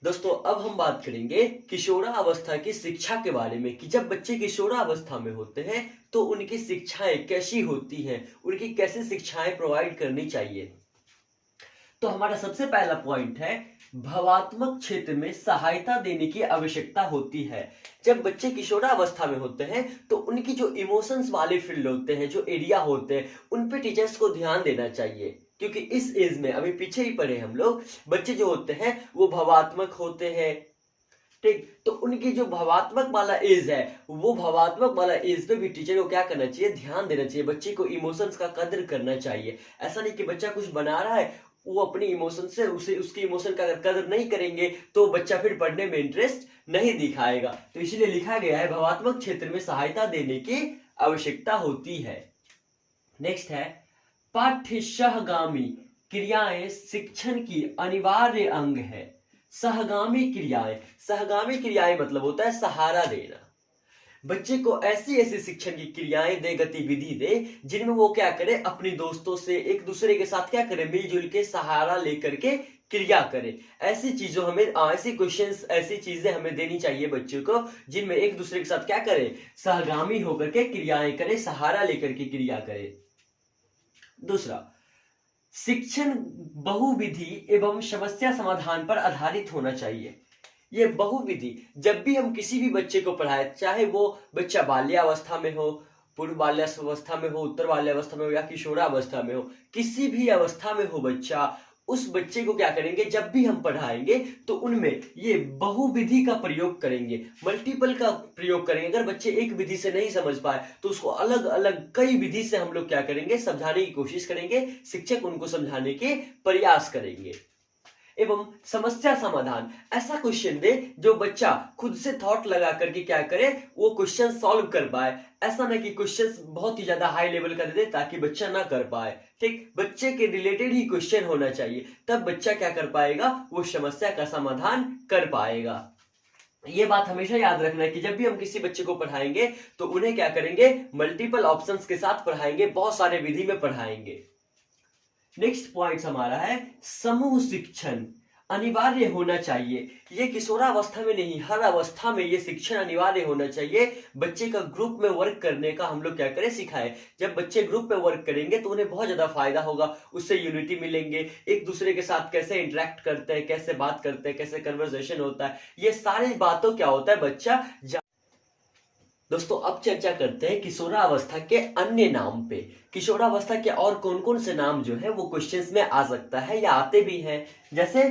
दोस्तों अब हम बात करेंगे किशोरावस्था की शिक्षा के बारे में कि जब बच्चे किशोरावस्था में होते हैं तो उनकी शिक्षाएं कैसी होती हैं, उनकी कैसे शिक्षाएं प्रोवाइड करनी चाहिए। तो हमारा सबसे पहला पॉइंट है भावात्मक क्षेत्र में सहायता देने की आवश्यकता होती है। जब बच्चे किशोरावस्था में होते हैं तो उनकी जो इमोशंस वाले फील्ड होते हैं, जो एरिया होते हैं, उन पे टीचर्स को ध्यान देना चाहिए क्योंकि इस एज में अभी पीछे ही पढ़े हम लोग, बच्चे जो होते हैं वो भावात्मक होते हैं। ठीक, तो उनकी जो भावात्मक वाला एज है, वो भावात्मक वाला एज पे भी टीचर को क्या करना चाहिए, ध्यान देना चाहिए। बच्चे को इमोशंस का कदर करना चाहिए। ऐसा नहीं कि बच्चा कुछ बना रहा है, वो अपनी इमोशन से उसे उसकी इमोशन का कदर नहीं करेंगे तो बच्चा फिर पढ़ने में इंटरेस्ट नहीं दिखाएगा। तो इसलिए लिखा गया है भावात्मक क्षेत्र में सहायता देने की आवश्यकता होती है। नेक्स्ट है पाठ्य सहगामी क्रियाएं शिक्षण की अनिवार्य अंग है। सहगामी क्रियाएं मतलब होता है सहारा देना। बच्चे को ऐसी ऐसी शिक्षण की क्रियाएं दे, गतिविधि दे, जिनमें वो क्या करे, अपने दोस्तों से एक दूसरे के साथ क्या करे, मिलजुल के सहारा लेकर के क्रिया करे। ऐसी चीजों हमें ऐसी क्वेश्चंस, ऐसी चीजें हमें देनी चाहिए बच्चों को जिनमें एक दूसरे के साथ क्या करे, सहगामी होकर के क्रियाएं करे, सहारा लेकर के क्रिया करे। दूसरा, शिक्षण बहुविधि एवं समस्या समाधान पर आधारित होना चाहिए। ये बहुविधि, जब भी हम किसी भी बच्चे को पढ़ाए, चाहे वो बच्चा बाल्यावस्था में हो, पूर्व बाल्यावस्था में हो, उत्तर बाल्यावस्था में हो या किशोरावस्था में हो, किसी भी अवस्था में हो बच्चा, उस बच्चे को क्या करेंगे, जब भी हम पढ़ाएंगे तो उनमें ये बहुविधि का प्रयोग करेंगे, मल्टीपल का प्रयोग करेंगे। अगर बच्चे एक विधि से नहीं समझ पाए तो उसको अलग अलग कई विधि से हम लोग क्या करेंगे, समझाने की कोशिश करेंगे, शिक्षक उनको समझाने के प्रयास करेंगे। एवं समस्या समाधान, ऐसा क्वेश्चन दे जो बच्चा खुद से थॉट लगा करके क्या करे, वो क्वेश्चन सॉल्व कर पाए। ऐसा ना कि क्वेश्चन बहुत ही ज्यादा हाई लेवल का दे दे ताकि बच्चा ना कर पाए। ठीक, बच्चे के रिलेटेड ही क्वेश्चन होना चाहिए, तब बच्चा क्या कर पाएगा, वो समस्या का समाधान कर पाएगा। ये बात हमेशा याद रखना है कि जब भी हम किसी बच्चे को पढ़ाएंगे तो उन्हें क्या करेंगे, मल्टीपल ऑप्शंस के साथ पढ़ाएंगे, बहुत सारे विधि में पढ़ाएंगे। नेक्स्ट पॉइंट हमारा है समूह शिक्षण अनिवार्य होना चाहिए। ये किशोरावस्था में नहीं, हर अवस्था में ये शिक्षण अनिवार्य होना चाहिए। बच्चे का ग्रुप में वर्क करने का हम लोग क्या करें, सिखाएं। जब बच्चे ग्रुप में वर्क करेंगे तो उन्हें बहुत ज्यादा फायदा होगा, उससे यूनिटी मिलेंगे, एक दूसरे के साथ कैसे इंटरेक्ट करते हैं, कैसे बात करते हैं, कैसे कन्वर्सेशन होता है, ये सारी बातों क्या होता है बच्चा। दोस्तों अब चर्चा करते हैं किशोरावस्था के अन्य नाम पे। किशोरावस्था के और कौन कौन से नाम जो है वो क्वेश्चंस में आ सकता है या आते भी हैं, जैसे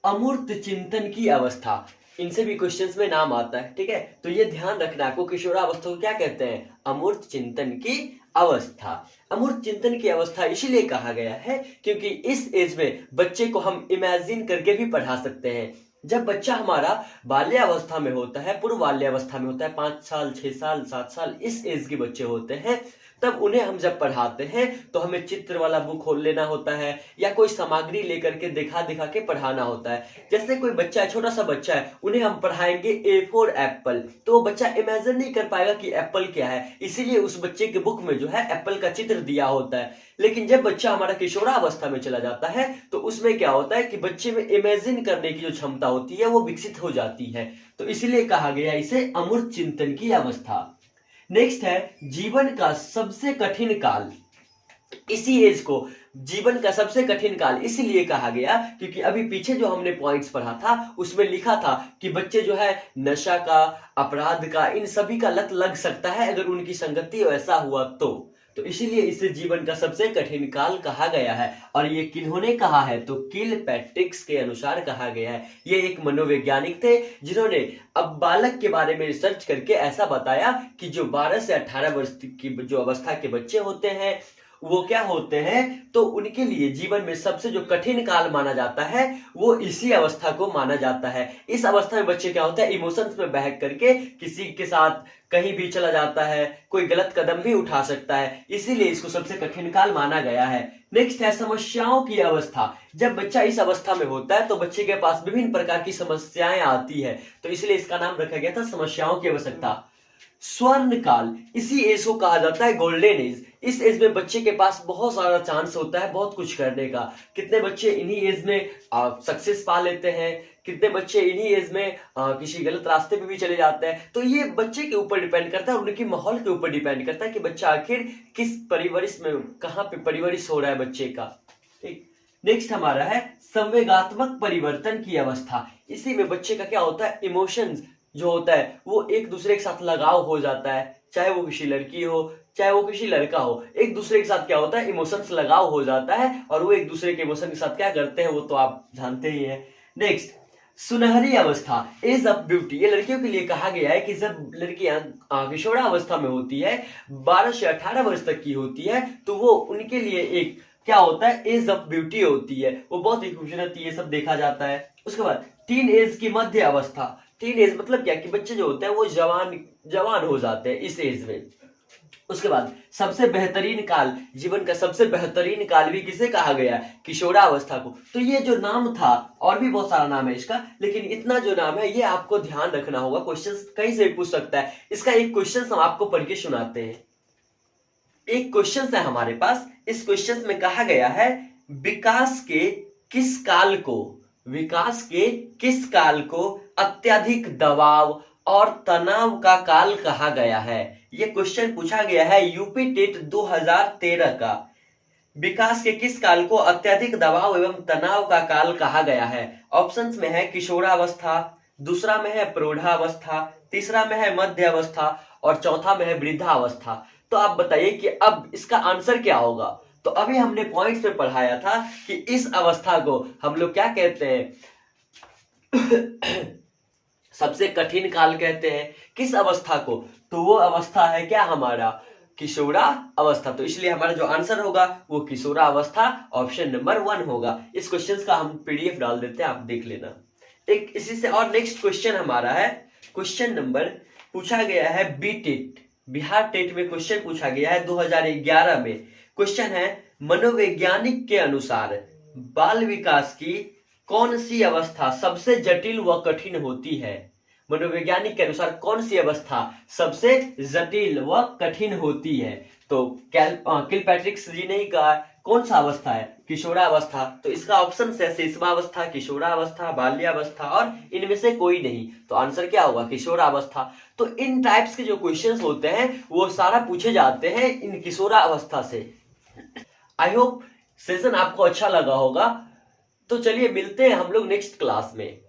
अमूर्त चिंतन की अवस्था, इनसे भी क्वेश्चंस में नाम आता है। ठीक है, तो ये ध्यान रखना आपको, किशोरावस्था को क्या कहते हैं, अमूर्त चिंतन की अवस्था। अमूर्त चिंतन की अवस्था इसलिए कहा गया है क्योंकि इस एज में बच्चे को हम इमेजिन करके भी पढ़ा सकते हैं। जब बच्चा हमारा बाल्यावस्था में होता है, पूर्व बाल्यावस्था में होता है, 5 साल 6 साल 7 साल इस एज के बच्चे होते हैं, तब उन्हें हम जब पढ़ाते हैं तो हमें चित्र वाला बुक खोल लेना होता है या कोई सामग्री लेकर के दिखा दिखा के पढ़ाना होता है। जैसे कोई बच्चा है, छोटा सा बच्चा है, उन्हें हम पढ़ाएंगे ए फॉर एप्पल, तो वो बच्चा इमेजिन नहीं कर पाएगा कि एप्पल क्या है, इसीलिए उस बच्चे के बुक में जो है एप्पल का चित्र दिया होता है। लेकिन जब बच्चा हमारा किशोरावस्था में चला जाता है तो उसमें क्या होता है कि बच्चे में इमेजिन करने की जो क्षमता होती है वो विकसित हो जाती है, तो इसलिए कहा गया इसे अमूर्त चिंतन की अवस्था। नेक्स्ट है जीवन का सबसे कठिन काल। इसी एज को जीवन का सबसे कठिन काल इसलिए कहा गया क्योंकि अभी पीछे जो हमने पॉइंट्स पढ़ा था उसमें लिखा था कि बच्चे जो है नशा का, अपराध का, इन सभी का लत लग सकता है अगर उनकी संगति ऐसा हुआ तो इसीलिए इसे जीवन का सबसे कठिन काल कहा गया है। और ये किन्होंने कहा है, तो किलपैट्रिक्स के अनुसार कहा गया है। ये एक मनोवैज्ञानिक थे जिन्होंने अब बालक के बारे में रिसर्च करके ऐसा बताया कि जो 12 से 18 वर्ष की जो अवस्था के बच्चे होते हैं वो क्या होते हैं, तो उनके लिए जीवन में सबसे जो कठिन काल माना जाता है वो इसी अवस्था को माना जाता है। इस अवस्था में बच्चे क्या होता है, इमोशंस में बहक करके किसी के साथ कहीं भी चला जाता है, कोई गलत कदम भी उठा सकता है, इसीलिए इसको सबसे कठिन काल माना गया है। नेक्स्ट है समस्याओं की अवस्था। जब बच्चा इस अवस्था में होता है तो बच्चे के पास विभिन्न प्रकार की समस्याएं आती है, तो इसलिए इसका नाम रखा गया था समस्याओं की आवश्यकता। स्वर्ण काल, इसी एज को कहा जाता है गोल्डन एज। इस एज में बच्चे के पास बहुत सारा चांस होता है बहुत कुछ करने का। कितने बच्चे इन्हीं एज में सक्सेस पा लेते हैं, कितने बच्चे इन्हीं एज में किसी गलत रास्ते पे भी चले जाते हैं। तो ये बच्चे के ऊपर डिपेंड करता है, उनके माहौल के ऊपर डिपेंड करता है कि बच्चा आखिर किस परवरिश में, कहाँ पे परवरिश हो रहा है बच्चे का। ठीक, नेक्स्ट हमारा है संवेगात्मक परिवर्तन की अवस्था। इसी में बच्चे का क्या होता है, इमोशंस जो होता है वो एक दूसरे के साथ लगाव हो जाता है, चाहे वो किसी लड़की हो चाहे वो किसी लड़का हो, एक दूसरे के साथ क्या होता है, इमोशंस लगाव हो जाता है और वो एक दूसरे के इमोशन के साथ क्या करते हैं वो तो आप जानते ही हैं। नेक्स्ट, सुनहरी अवस्था, एज ऑफ ब्यूटी। ये लड़कियों के लिए कहा गया है कि जब लड़कियां किशोरावस्था में होती है, 12 से 18 वर्ष तक की होती है, तो वो उनके लिए एक क्या होता है, एज ऑफ ब्यूटी होती है, वो बहुत ही खूबसूरत ये सब देखा जाता है। उसके बाद टीन एज की मध्य अवस्था। टीन एज मतलब क्या कि बच्चे जो होते हैं वो जवान हो जाते हैं इस एज में। उसके बाद सबसे बेहतरीन काल, जीवन का सबसे बेहतरीन काल भी किसे कहा गया, किशोरावस्था को। तो ये जो नाम था, और भी बहुत सारा नाम है इसका, लेकिन इतना जो नाम है ये आपको ध्यान रखना होगा, क्वेश्चन कहीं से पूछ सकता है। इसका एक क्वेश्चन हम आपको पढ़ के सुनाते हैं। एक क्वेश्चन है हमारे पास, इस क्वेश्चन में कहा गया है विकास के किस काल को अत्यधिक दबाव और तनाव का काल कहा गया है। यह क्वेश्चन पूछा गया है यूपी टेट 2013 का। विकास के किस काल को अत्यधिक दबाव एवं तनाव का काल कहा गया है। ऑप्शंस में है किशोरावस्था, दूसरा में है प्रौढ़ावस्था, तीसरा में है मध्य अवस्था और चौथा में है वृद्धावस्था। तो आप बताइए कि अब इसका आंसर क्या होगा। तो अभी हमने पॉइंट्स में पढ़ाया था कि इस अवस्था को हम लोग क्या कहते हैं सबसे कठिन काल कहते हैं। किस अवस्था को, तो वो अवस्था है क्या हमारा, किशोरा अवस्था। तो इसलिए हमारा जो आंसर होगा वो किशोरा अवस्था, ऑप्शन नंबर 1 होगा। इस क्वेश्चन का हम पीडीएफ डाल देते हैं, आप देख लेना। एक इसी से और नेक्स्ट क्वेश्चन हमारा है, क्वेश्चन नंबर पूछा गया है बी टेट, बिहार टेट में क्वेश्चन पूछा गया है 2011 में। क्वेश्चन है मनोवैज्ञानिक के अनुसार बाल विकास की कौन सी अवस्था सबसे जटिल व कठिन होती है। मनोवैज्ञानिक के अनुसार कौन सी अवस्था सबसे जटिल व कठिन होती है। तो किलपैट्रिक जी ने कहा कौन सा अवस्था है, किशोरावस्था। तो इसका ऑप्शन है शिशुवावस्था, किशोरावस्था, बाल्यावस्था और इनमें से कोई नहीं। तो आंसर क्या होगा, किशोरावस्था। तो इन टाइप्स के जो क्वेश्चंस होते हैं वो सारा पूछे जाते हैं इन किशोरावस्था से। आई होप सेशन आपको अच्छा लगा होगा। तो चलिए मिलते हैं हम लोग नेक्स्ट क्लास में।